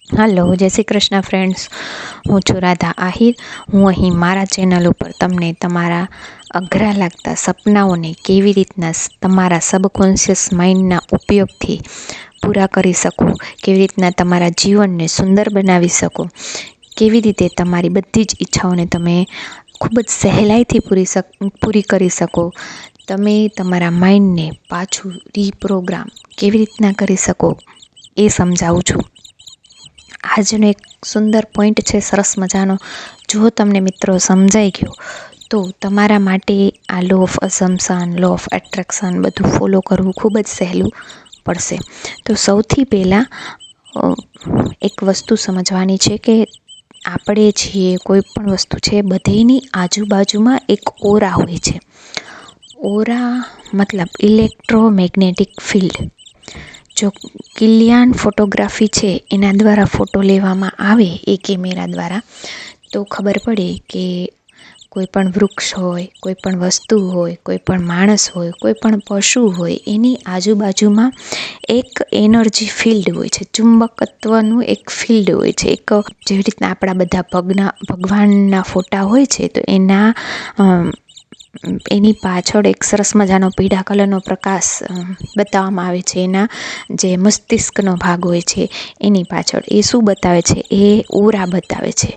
હાલો, જય શ્રી કૃષ્ણ ફ્રેન્ડ્સ. હું છું રાધા આહિર. હું અહીં મારા ચેનલ ઉપર તમને તમારા અઘરા લાગતા સપનાઓને કેવી રીતના તમારા સબકોન્શિયસ માઇન્ડના ઉપયોગથી પૂરા કરી શકો, કેવી રીતના તમારા જીવનને સુંદર બનાવી શકો, કેવી રીતે તમારી બધી જ ઈચ્છાઓને તમે ખૂબ જ સહેલાઈથી પૂરી કરી શકો, તમે તમારા માઇન્ડને પાછું રીપ્રોગ્રામ કેવી રીતના કરી શકો એ સમજાવું છું. આજનો એક સુંદર પોઈન્ટ છે, સરસ મજાનો. જો તમને મિત્રો સમજાઈ ગયો તો તમારા માટે આ law of assumption, law of attraction બધું ફોલો કરવું ખૂબ જ સહેલું પડશે. તો સૌથી પહેલાં એક વસ્તુ સમજવાની છે કે આપણે છીએ કોઈ પણ વસ્તુ છે, બધીની આજુબાજુમાં એક ઓરા હોય છે. ઓરા મતલબ ઇલેક્ટ્રોમેગ્નેટિક ફિલ્ડ. જો કિલિયાન ફોટોગ્રાફી છે એના દ્વારા ફોટો લેવામાં આવે એ કેમેરા દ્વારા, તો ખબર પડે કે કોઈ પણ વૃક્ષ હોય, કોઈ પણ વસ્તુ હોય, કોઈ પણ માણસ હોય, કોઈ પણ પશુ હોય, એની આજુબાજુમાં એક એનર્જી ફિલ્ડ હોય છે, ચુંબકત્વનું એક ફિલ્ડ હોય છે. એક જેવી રીતના આપણા બધા ભગવાનના ફોટા હોય છે, તો એની પાછળ એક સરસ મજાનો પીળા કલરનો પ્રકાશ બતાવવામાં આવે છે. એના જે મસ્તિષ્કનો ભાગ હોય છે એની પાછળ એ શું બતાવે છે? એ ઓરા બતાવે છે,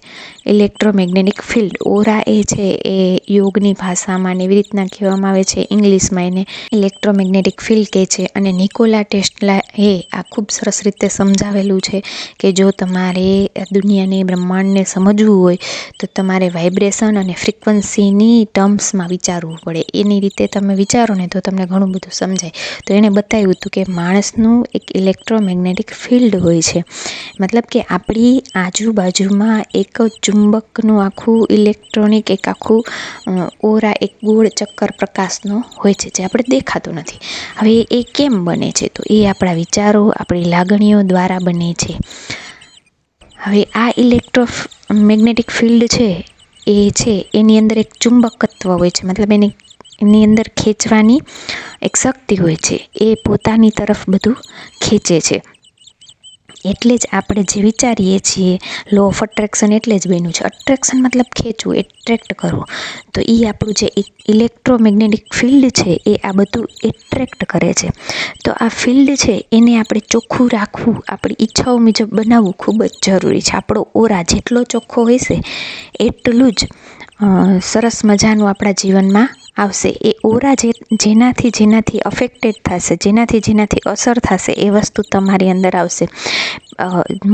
ઇલેક્ટ્રોમેગ્નેટિક ફિલ્ડ. ઓરા એ છે એ યોગની ભાષામાં એવી રીતના કહેવામાં આવે છે, ઇંગ્લિશમાં એને ઇલેક્ટ્રોમેગ્નેટિક ફિલ્ડ કહે છે. અને નિકોલા ટેસ્લા આ ખૂબ સરસ રીતે સમજાવેલું છે કે જો તમારે દુનિયાને, બ્રહ્માંડને સમજવું હોય તો તમારે વાઇબ્રેશન અને ફ્રિકવન્સીની ટર્મ્સમાં વિચારવું પડે. એની રીતે તમે વિચારો ને તો તમને ઘણું બધું સમજાય. તો એણે બતાવ્યું હતું કે માણસનું એક ઇલેક્ટ્રોમેગ્નેટિક ફિલ્ડ હોય છે, મતલબ કે આપણી આજુબાજુમાં એક ચુંબકનું આખું ઇલેક્ટ્રોનિક એક આખું ઓરા, એક ગોળ ચક્કર પ્રકાશનો હોય છે, જે આપણે દેખાતો નથી. હવે એ કેમ બને છે? તો એ આપણા વિચારો, આપણી લાગણીઓ દ્વારા બને છે. હવે આ ઇલેક્ટ્રોમેગ્નેટિક ફિલ્ડ છે એની અંદર એક ચુંબકત્વ હોય છે, મતલબ એની અંદર ખેંચવાની એક શક્તિ હોય છે. એ પોતાની તરફ બધું ખેંચે છે. એટલે જ આપણે જે વિચારીએ છીએ, લો ઓફ અટ્રેક્શન એટલે જ બન્યું છે. અટ્રેક્શન મતલબ ખેંચવું, એટ્રેક્ટ કરવું. તો એ આપણું જે ઇલેક્ટ્રોમેગ્નેટિક ફિલ્ડ છે એ આ બધું એટ્રેક્ટ કરે છે. તો આ ફિલ્ડ છે એને આપણે ચોખ્ખું રાખવું, આપણી ઈચ્છાઓ મુજબ બનાવવું ખૂબ જ જરૂરી છે. આપણો ઓરા જેટલો ચોખ્ખો હશે એટલું જ સરસ મજાનું આપણા જીવનમાં આવશે. એ ઓરા જેનાથી અફેક્ટેડ થશે, જેનાથી અસર થશે, એ વસ્તુ તમારી અંદર આવશે.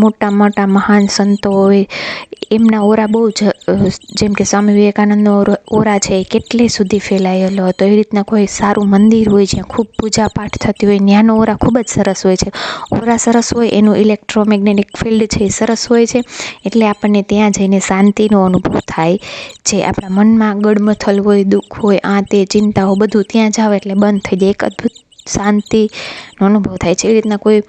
મોટા મોટા મહાન સંતો હોય એમના ઓરા બહુ જ, જેમ કે સ્વામી વિવેકાનંદનો ઓરા છે એ કેટલે સુધી ફેલાયેલો હતો. એવી રીતના કોઈ સારું મંદિર હોય જ્યાં ખૂબ પૂજા પાઠ થતી હોય, ત્યાંનો ઓરા ખૂબ જ સરસ હોય છે. ઓરા સરસ હોય, એનું ઇલેક્ટ્રોમેગ્નેટિક ફિલ્ડ છે એ સરસ હોય છે, એટલે આપણને ત્યાં જઈને શાંતિનો અનુભવ થાય છે. આપણા મનમાં ગડમથલ હોય, દુઃખ હોય, આ તે ચિંતાઓ બધું ત્યાં જાવ એટલે બંધ થઈ જાય, એક અદ્ભુત શાંતિનો અનુભવ થાય છે. એવી રીતના કોઈ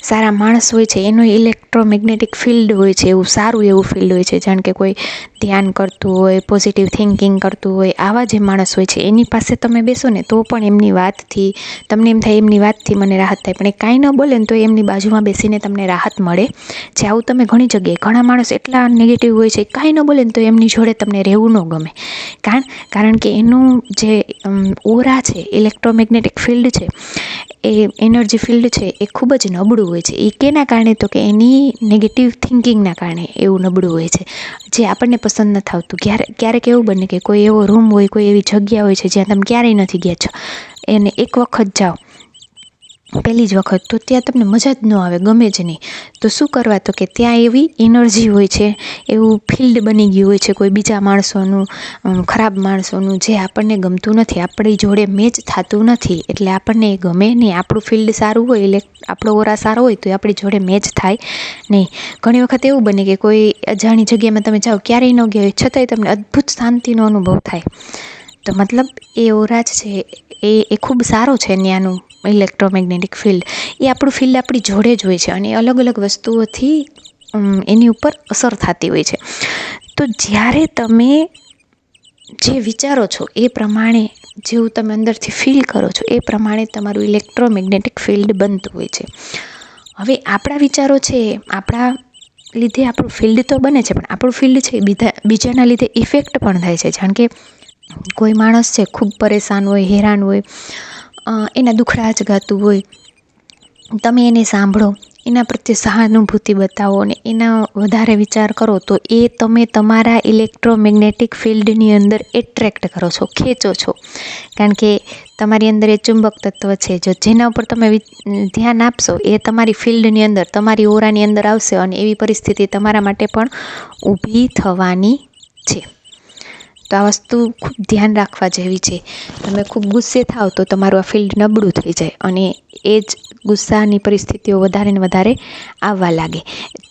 સારા માણસ હોય છે એનું ઇલેક્ટ્રોમેગ્નેટિક ફિલ્ડ હોય છે, એવું સારું એવું ફિલ્ડ હોય છે. જાણ કે કોઈ ધ્યાન કરતું હોય, પોઝિટિવ થિંકિંગ કરતું હોય, આવા જે માણસ હોય છે એની પાસે તમે બેસો ને તો પણ એમની વાતથી તમને એમ થાય, એમની વાતથી મને રાહત થાય. પણ એ કાંઈ ન બોલે ને તો એમની બાજુમાં બેસીને તમને રાહત મળે છે. આવું તમે ઘણી જગ્યાએ, ઘણા માણસ એટલા નેગેટિવ હોય છે, કાંઈ ન બોલે ને તો એમની જોડે તમને રહેવું ન ગમે. કારણ કે એનું જે ઓરા છે, ઇલેક્ટ્રોમેગ્નેટિક ફિલ્ડ છે, એ એનર્જી ફિલ્ડ છે એ ખૂબ જ નબળું હોય છે. એ કેના કારણે? તો કે એની નેગેટિવ થિંકિંગના કારણે એવું નબળું હોય છે, જે આપણને પસંદ નથી આવતું. ક્યારેક એવું બને કે કોઈ એવો રૂમ હોય, કોઈ એવી જગ્યા હોય છે જ્યાં તમે ક્યારેય નથી ગયા છો, એને એક વખત જાઓ, પહેલી જ વખત, તો ત્યાં તમને મજા જ ન આવે, ગમે જ નહીં. તો શું કરવા? તો કે ત્યાં એવી એનર્જી હોય છે, એવું ફિલ્ડ બની ગયું હોય છે કોઈ બીજા માણસોનું, ખરાબ માણસોનું, જે આપણને ગમતું નથી, આપણી જોડે મેચ થતું નથી, એટલે આપણને એ ગમે નહીં. આપણું ફિલ્ડ સારું હોય, આપણો ઓરા સારો હોય તો આપણી જોડે મેચ થાય નહીં. ઘણી વખત એવું બને કે કોઈ અજાણી જગ્યામાં તમે જાઓ, ક્યારેય ન ગયા હોય, છતાંય તમને અદ્ભુત શાંતિનો અનુભવ થાય. તો મતલબ એ ઓરા જ છે એ ખૂબ સારો છે. ત્યાંનું ઇલેક્ટ્રોમેગ્નેટિક ફિલ્ડ, એ આપણું ફિલ્ડ આપણી જોડે જ હોય છે, અને અલગ અલગ વસ્તુઓથી એની ઉપર અસર થતી હોય છે. તો જ્યારે તમે જે વિચારો છો એ પ્રમાણે, જેવું તમે અંદરથી ફીલ કરો છો એ પ્રમાણે તમારું ઇલેક્ટ્રોમેગ્નેટિક ફિલ્ડ બનતું હોય છે. હવે આપણા વિચારો છે, આપણા લીધે આપણું ફિલ્ડ તો બને છે, પણ આપણું ફિલ્ડ છે બીજાના લીધે ઇફેક્ટ પણ થાય છે. જાણ કે કોઈ માણસ છે ખૂબ પરેશાન હોય, હેરાન હોય, એના દુખડા જ ગાતું હોય, તમે એને સાંભળો, એના પ્રત્યે સહાનુભૂતિ બતાવો અને એના વધારે વિચાર કરો, તો એ તમે તમારા ઇલેક્ટ્રોમેગ્નેટિક ફિલ્ડની અંદર એટ્રેક્ટ કરો છો, ખેંચો છો. કારણ કે તમારી અંદર એ ચુંબક તત્વ છે, જો જેના ઉપર તમે ધ્યાન આપશો એ તમારી ફિલ્ડની અંદર, તમારી ઓરાની અંદર આવશે અને એવી પરિસ્થિતિ તમારા માટે પણ ઊભી થવાની છે. તો આ વસ્તુ ખૂબ ધ્યાન રાખવા જેવી છે. તમે ખૂબ ગુસ્સે થાવ તો તમારું આ ફિલ્ડ નબળું થઈ જાય અને એ જ ગુસ્સાની પરિસ્થિતિઓ વધારે ને વધારે આવવા લાગે.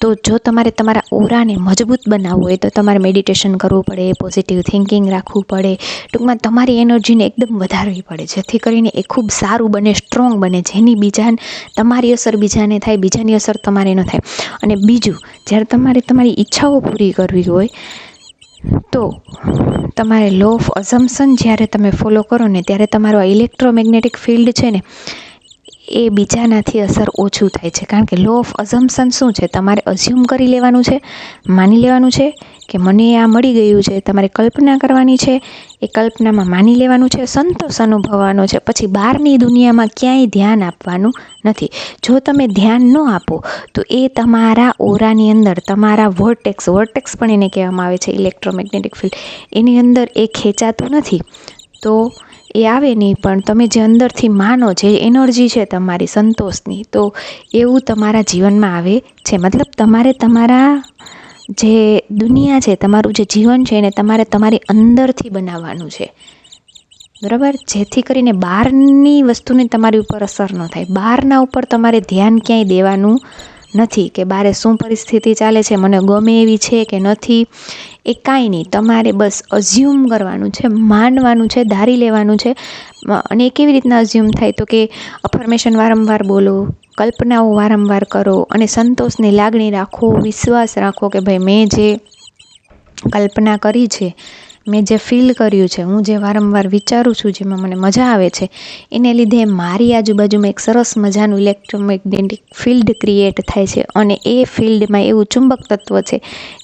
તો જો તમારે તમારા ઓરાને મજબૂત બનાવવું હોય તો તમારે મેડિટેશન કરવું પડે, પોઝિટિવ થિંકિંગ રાખવું પડે, ટૂંકમાં તમારી એનર્જીને એકદમ વધારવી પડે, જેથી કરીને એ ખૂબ સારું બને, સ્ટ્રોંગ બને, જેની તમારી અસર બીજાને થાય, બીજાની અસર તમારે ન થાય. અને બીજું, જ્યારે તમારે તમારી ઈચ્છાઓ પૂરી કરવી હોય તો તમારે લો ઓફ અઝમ્પશન જ્યારે તમે ફોલો કરો ને, ત્યારે તમારો ઇલેક્ટ્રોમેગ્નેટિક ફિલ્ડ છે ને એ બીજાનાથી અસર ઓછું થાય છે. કારણ કે લો ઓફ અઝમ્પશન શું છે? તમારે અઝ્યુમ કરી લેવાનું છે, માની લેવાનું છે કે મને આ મળી ગયું છે. તમારે કલ્પના કરવાની છે, એ કલ્પનામાં માની લેવાનું છે, સંતોષ અનુભવવાનો છે. પછી બહારની દુનિયામાં ક્યાંય ધ્યાન આપવાનું નથી. જો તમે ધ્યાન ન આપો તો એ તમારા ઓરાની અંદર, તમારા વર્ટેક્સ પણ એને કહેવામાં આવે છે, ઇલેક્ટ્રોમેગ્નેટિક ફિલ્ડ, એની અંદર એ ખેંચાતું નથી. તો એ આવે નહીં, પણ તમે જે અંદરથી માનો, જે એનર્જી છે તમારી સંતોષની, તો એવું તમારા જીવનમાં આવે છે. મતલબ તમારે તમારા જે દુનિયા છે, તમારું જે જીવન છે એને તમારે તમારી અંદરથી બનાવવાનું છે, બરાબર? જેથી કરીને બહારની વસ્તુની તમારી ઉપર અસર ન થાય. બહારના ઉપર તમારે ધ્યાન ક્યાંય દેવાનું નથી કે બારે શું પરિસ્થિતિ ચાલે છે, મને ગમે એવી છે કે નથી, એ કાંઈ નહીં. તમારે બસ અઝ્યુમ કરવાનું છે, માનવાનું છે, ધારી લેવાનું છે. અને એ કેવી રીતના અઝ્યુમ થાય? તો કે અફર્મેશન વારંવાર બોલો, કલ્પનાઓ વારંવાર કરો અને સંતોષની લાગણી રાખો, વિશ્વાસ રાખો કે ભાઈ મેં જે કલ્પના કરી છે, મેં જે ફીલ કર્યું છે, હું જે વારંવાર વિચારું છું, જેમાં મને મજા આવે છે, એને લીધે મારી આજુબાજુમાં એક સરસ મજાનું ઇલેક્ટ્રોમેગ્નેટિક ફિલ્ડ ક્રિએટ થાય છે. અને એ ફિલ્ડમાં એવું ચુંબક તત્વ છે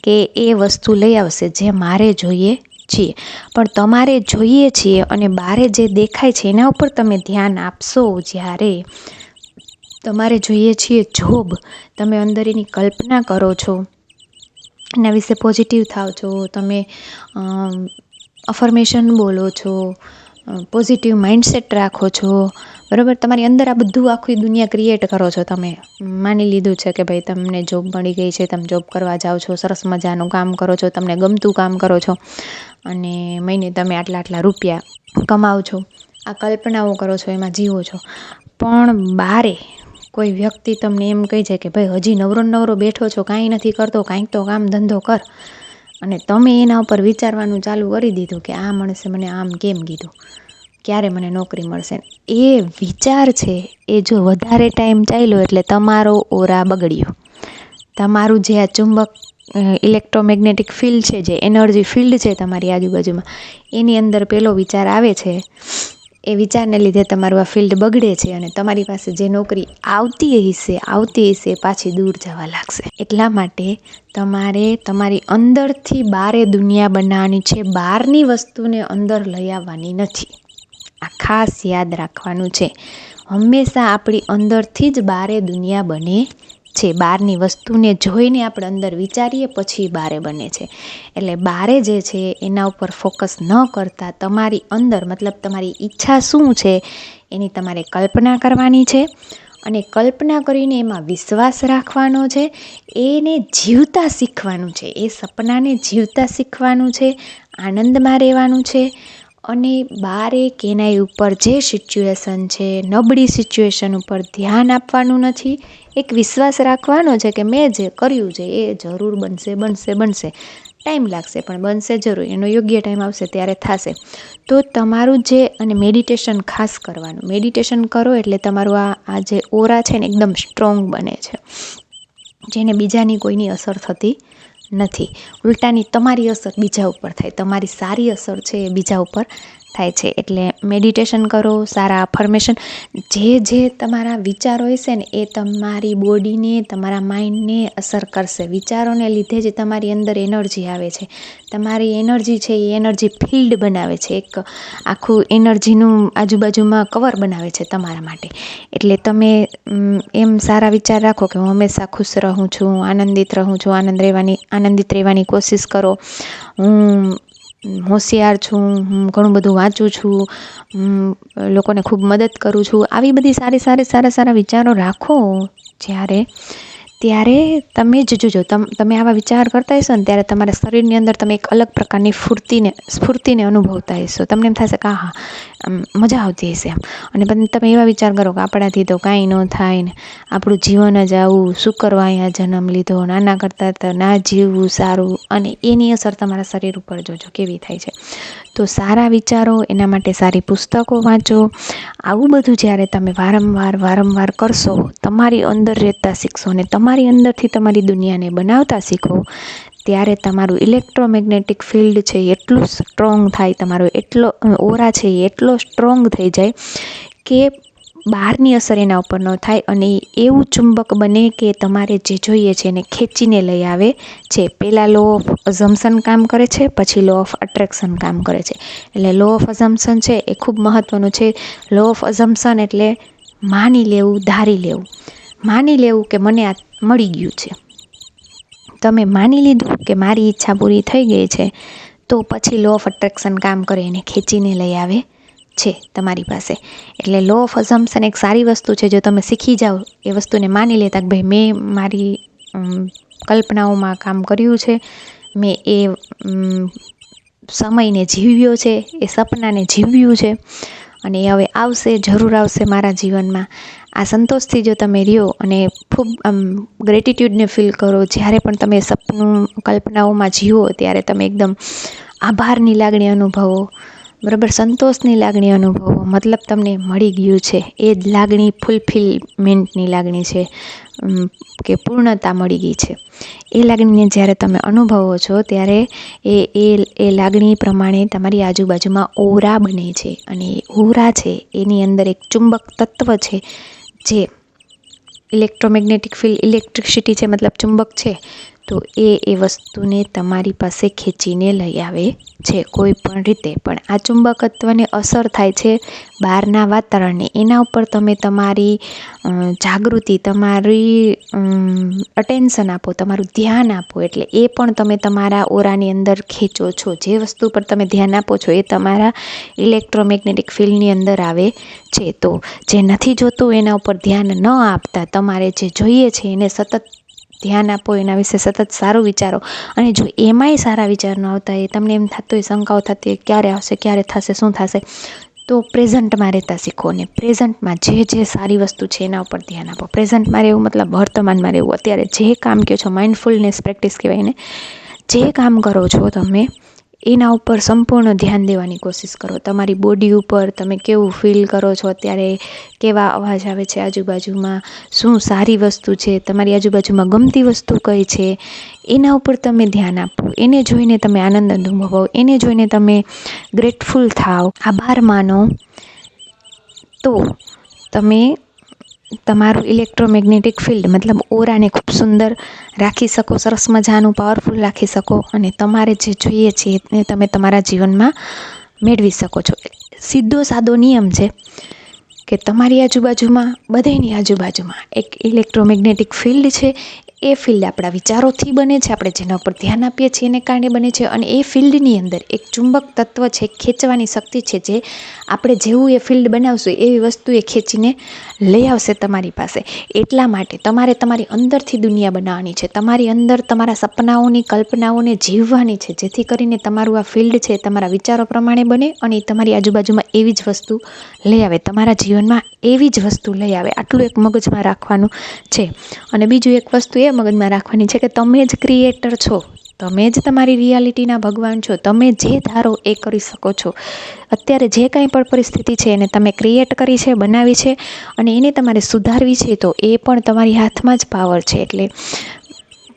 કે એ વસ્તુ લઈ આવશે જે મારે જોઈએ છીએ. પણ તમારે જોઈએ છીએ અને બારે જે દેખાય છે એના ઉપર તમે ધ્યાન આપશો. જ્યારે તમારે જોઈએ છીએ જોબ, તમે અંદર એની કલ્પના કરો છો, એના વિશે પોઝિટિવ થાવ છો, તમે અફર્મેશન બોલો છો, પોઝિટિવ માઇન્ડસેટ રાખો છો, બરાબર? તમારી અંદર આ બધું આખી દુનિયા ક્રિએટ કરો છો. તમે માની લીધું છે કે ભાઈ તમને જોબ મળી ગઈ છે, તમે જોબ કરવા જાઓ છો, સરસ મજાનું કામ કરો છો, તમને ગમતું કામ કરો છો અને મહિને તમે આટલા રૂપિયા કમાઓ છો. આ કલ્પનાઓ કરો છો, એમાં જીવો છો. પણ બારે કોઈ વ્યક્તિ તમને એમ કહે છે કે ભાઈ હજી નવરો બેઠો છો, કાંઈ નથી કરતો, કાંઈક તો કામ ધંધો કર, અને તમે એના ઉપર વિચારવાનું ચાલુ કરી દીધું કે આ માણસે મને આમ કેમ કીધું, ક્યારે મને નોકરી મળશે. એ વિચાર છે એ જો વધારે ટાઈમ ચાલ્યો એટલે તમારો ઓરા બગડ્યો. તમારું જે આ ચુંબક ઇલેક્ટ્રોમેગ્નેટિક ફિલ્ડ છે, જે એનર્જી ફિલ્ડ છે તમારી આજુબાજુમાં, એની અંદર પેલો વિચાર આવે છે. એ વિચારને લીધે તમારું આ ફિલ્ડ બગડે છે અને તમારી પાસે જે નોકરી આવતી હશે પાછી દૂર જવા લાગશે. એટલા માટે તમારે તમારી અંદરથી બારે દુનિયા બનાવવાની છે, બહારની વસ્તુને અંદર લઈ આવવાની નથી. આ ખાસ યાદ રાખવાનું છે. હંમેશા આપણી અંદરથી જ બારે દુનિયા બને છે. બહારની વસ્તુને જોઈને આપણે અંદર વિચારીએ પછી બારે બને છે. એટલે બારે જે છે એના ઉપર ફોકસ ન કરતા તમારી અંદર, મતલબ તમારી ઈચ્છા શું છે એની તમારે કલ્પના કરવાની છે અને કલ્પના કરીને એમાં વિશ્વાસ રાખવાનો છે. એને જીવતા શીખવાનું છે, એ સપનાને જીવતા શીખવાનું છે, આનંદમાં રહેવાનું છે. અને બારે કેનાઈ ઉપર જે સિચ્યુએશન છે, નબળી સિચ્યુએશન ઉપર ધ્યાન આપવાનું નથી. એક વિશ્વાસ રાખવાનો છે કે મેં જે કર્યું છે એ જરૂર બનશે. ટાઈમ લાગશે પણ બનશે જરૂર, એનો યોગ્ય ટાઈમ આવશે ત્યારે થશે. તો તમારું જે, અને મેડિટેશન ખાસ કરવાનું. મેડિટેશન કરો એટલે તમારું આ જે ઓરા છે ને એકદમ સ્ટ્રોંગ બને છે, જેને બીજાની કોઈની અસર થતી નથી. ઉલટાની તમારી અસર બીજા ઉપર થાય, તમારી સારી અસર છે એ બીજા ઉપર થાય છે. એટલે મેડિટેશન કરો, સારા અફર્મેશન, જે તમારા વિચારો હશે ને એ તમારી બોડીને, તમારા માઇન્ડને અસર કરશે. વિચારોને લીધે જ તમારી અંદર એનર્જી આવે છે. તમારી એનર્જી છે એ એનર્જી ફિલ્ડ બનાવે છે, એક આખું એનર્જીનું આજુબાજુમાં કવર બનાવે છે તમારા માટે. એટલે તમે એમ સારા વિચાર રાખો કે હું હંમેશા ખુશ રહું છું, આનંદિત રહું છું, આનંદિત રહેવાની કોશિશ કરો. હું હોશિયાર છું, હું ઘણું બધું વાંચું છું, લોકોને ખૂબ મદદ કરું છું. આવી બધી સારા વિચારો રાખો ત્યારે તમે જ જોજો, તમે આવા વિચાર કરતા હશો ને ત્યારે તમારા શરીરની અંદર તમે એક અલગ પ્રકારની સ્ફૂર્તિને અનુભવતા હશો. તમને એમ થશે કે હા મજા આવતી હશે એમ. અને પછી તમે એવા વિચાર કરો કે આપણાથી તો કાંઈ ન થાય ને, આપણું જીવન જ આવું, શું કરવા અહીંયા જન્મ લીધો, નાના કરતાં તો ના જીવવું સારું. અને એની અસર તમારા શરીર ઉપર જોજો કેવી થાય છે. તો સારા વિચારો, એના માટે સારી પુસ્તકો વાંચો. આવું બધું જ્યારે તમે વારંવાર કરશો, તમારી અંદર રહેતા શીખશો અને તમારી અંદરથી તમારી દુનિયાને બનાવતા શીખો, ત્યારે તમારું ઇલેક્ટ્રોમેગ્નેટિક ફિલ્ડ છે એ એટલું સ્ટ્રોંગ થાય, તમારો એટલો ઓરા છે એ એટલો સ્ટ્રોંગ થઈ જાય કે બહારની અસર એના ઉપર ન થાય અને એવું ચુંબક બને કે તમારે જે જોઈએ છે એને ખેંચીને લઈ આવે છે. પહેલાં લો ઓફ અઝમ્પશન કામ કરે છે, પછી લો ઓફ અટ્રેક્શન કામ કરે છે. એટલે લો ઓફ અઝમ્પશન છે એ ખૂબ મહત્ત્વનું છે. લો ઓફ અઝમ્પશન એટલે માની લેવું, ધારી લેવું. માની લેવું કે મને આ મળી ગયું છે. તમે માની લીધું કે મારી ઈચ્છા પૂરી થઈ ગઈ છે, તો પછી લો ઓફ અટ્રેક્શન કામ કરે, એને ખેંચીને લઈ આવે છે તમારી પાસે. એટલે લો ઓફ અઝમ્પશન એક સારી વસ્તુ છે. જો તમે શીખી જાઓ એ વસ્તુને માની લેતા કે ભાઈ મેં મારી કલ્પનાઓમાં કામ કર્યું છે, મેં એ સમયને જીવ્યો છે, એ સપનાને જીવ્યું છે અને એ હવે આવશે, જરૂર આવશે મારા જીવનમાં. આ સંતોષથી જો તમે રહ્યો અને ખૂબ ગ્રેટિટ્યૂડને ફીલ કરો, જ્યારે પણ તમે સપનું કલ્પનાઓમાં જીવો ત્યારે તમે એકદમ આભારની લાગણી અનુભવો, બરાબર, સંતોષની લાગણી અનુભવો. મતલબ તમને મળી ગયું છે એ જ લાગણી ફૂલફિલમેન્ટની લાગણી છે, કે પૂર્ણતા મળી ગઈ છે. એ લાગણીને જ્યારે તમે અનુભવો છો ત્યારે એ લાગણી પ્રમાણે તમારી આજુબાજુમાં ઓરા બને છે. અને એ ઓરા છે એની અંદર એક ચુંબક તત્વ છે જે ઇલેક્ટ્રોમેગ્નેટિક ફિલ્ડ, ઇલેક્ટ્રિસિટી છે મતલબ ચુંબક છે, તો એ વસ્તુને તમારી પાસે ખેંચીને લઈ આવે છે કોઈ પણ રીતે. પણ આ ચુંબકત્વને અસર થાય છે બહારના વાતાવરણને. એના ઉપર તમે તમારી જાગૃતિ, તમારી અટેન્શન આપો, તમારું ધ્યાન આપો, એટલે એ પણ તમે તમારા ઓરાની અંદર ખેંચો છો. જે વસ્તુ પર તમે ધ્યાન આપો છો એ તમારા ઇલેક્ટ્રોમેગ્નેટિક ફિલ્ડની અંદર આવે છે. તો જે નથી જોતું એના ઉપર ધ્યાન ન આપતા, તમારે જે જોઈએ છે એને સતત ધ્યાન આપો, એના વિશે સતત સારું વિચારો. અને જો એમાંય સારા વિચાર ન આવતા, એ તમને એમ થતું હોય, શંકાઓ થતી હોય ક્યારે આવશે, ક્યારે થશે, શું થશે, તો પ્રેઝન્ટમાં રહેતા શીખો. અને પ્રેઝન્ટમાં જે સારી વસ્તુ છે એના ઉપર ધ્યાન આપો. પ્રેઝન્ટમાં રહેવું મતલબ વર્તમાનમાં રહેવું. અત્યારે જે કામ કહો છો, માઇન્ડફુલનેસ પ્રેક્ટિસ કહેવાય ને, જે કામ કરો છો તમે એના ઉપર સંપૂર્ણ ધ્યાન દેવાની કોશિશ કરો. તમારી બોડી ઉપર તમે કેવું ફીલ કરો છો અત્યારે, કેવા અવાજ આવે છે આજુબાજુમાં, શું સારી વસ્તુ છે, તમારી આજુબાજુમાં ગમતી વસ્તુ કઈ છે, એના ઉપર તમે ધ્યાન આપો. એને જોઈને તમે આનંદ અનુભવો, એને જોઈને તમે ગ્રેટફુલ થાઓ, આભાર માનો. તો તમે તમારું ઇલેક્ટ્રોમેગ્નેટિક ફિલ્ડ મતલબ ઓરાને ખૂબ સુંદર રાખી શકો, સરસ મજાનું પાવરફુલ રાખી શકો અને તમારે જે જોઈએ છે એ તમે તમારા જીવનમાં મેળવી શકો છો. સીધો સાદો નિયમ છે કે તમારી આજુબાજુમાં, બધાની આજુબાજુમાં એક ઇલેક્ટ્રોમેગ્નેટિક ફિલ્ડ છે. એ ફિલ્ડ આપણા વિચારોથી બને છે, આપણે જેના ઉપર ધ્યાન આપીએ છીએ એને કારણે બને છે. અને એ ફિલ્ડની અંદર એક ચુંબક તત્વ છે, ખેંચવાની શક્તિ છે, જે આપણે જેવું એ ફિલ્ડ બનાવશું એવી વસ્તુ એ ખેંચીને લઈ આવશે તમારી પાસે. એટલા માટે તમારે તમારી અંદરથી દુનિયા બનાવવાની છે, તમારી અંદર તમારા સપનાઓની કલ્પનાઓને જીવવાની છે, જેથી કરીને તમારું આ ફિલ્ડ છે તમારા વિચારો પ્રમાણે બને અને તમારી આજુબાજુમાં એવી જ વસ્તુ લઈ આવે, તમારા જીવનમાં એવી જ વસ્તુ લઈ આવે. આટલું એક મગજમાં રાખવાનું છે. અને બીજું એક વસ્તુ એ મગજમાં રાખવાની છે કે તમે જ ક્રિએટર છો, તમે જ તમારી રિયાલિટીના ભગવાન છો. તમે જે ધારો એ કરી શકો છો. અત્યારે જે કાંઈ પણ પરિસ્થિતિ છે એને તમે ક્રિએટ કરી છે, બનાવી છે અને એને તમારે સુધારવી છે, તો એ પણ તમારી હાથમાં જ પાવર છે. એટલે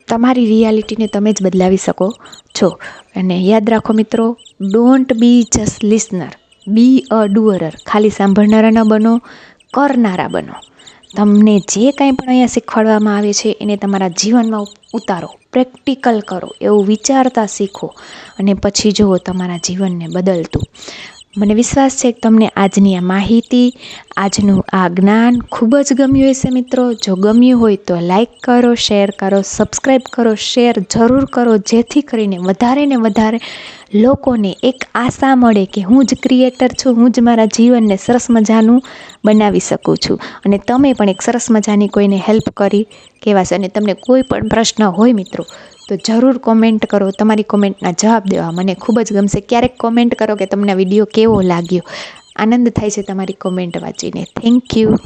તમારી રિયાલિટીને તમે જ બદલાવી શકો છો. અને યાદ રાખો મિત્રો, ડોન્ટ બી જસ્ટ લિસનર, બી અ ડુઅરર, ખાલી સાંભળનારા ન બનો, કરનારા બનો. તમને જે કાંઈ પણ અહીંયા શીખવાડવામાં આવે છે એને તમારા જીવનમાં ઉતારો, પ્રેક્ટિકલ કરો, એવું વિચારતા શીખો અને પછી જુઓ તમારા જીવનને બદલતું. મને વિશ્વાસ છે કે તમને આજની આ માહિતી, આજનું આ જ્ઞાન ખૂબ જ ગમ્યું હશે મિત્રો. જો ગમ્યું હોય તો લાઈક કરો, શેર કરો, સબસ્ક્રાઈબ કરો, શેર જરૂર કરો, જેથી કરીને વધારે ને વધારે લોકોને એક આશા મળે કે હું જ ક્રિએટર છું, હું જ મારા જીવનને સરસ મજાનું બનાવી શકું છું. અને તમે પણ એક સરસ મજાની કોઈને હેલ્પ કરી કહેવાશે. અને તમને કોઈ પણ પ્રશ્ન હોય મિત્રો તો જરૂર કોમેન્ટ કરો. તમારી કોમેન્ટના જવાબ દેવા મને ખૂબ જ ગમશે. ક્યારેક કોમેન્ટ કરો કે તમને વિડીયો કેવો લાગ્યો. આનંદ થાય છે તમારી કોમેન્ટ વાંચીને. Thank you.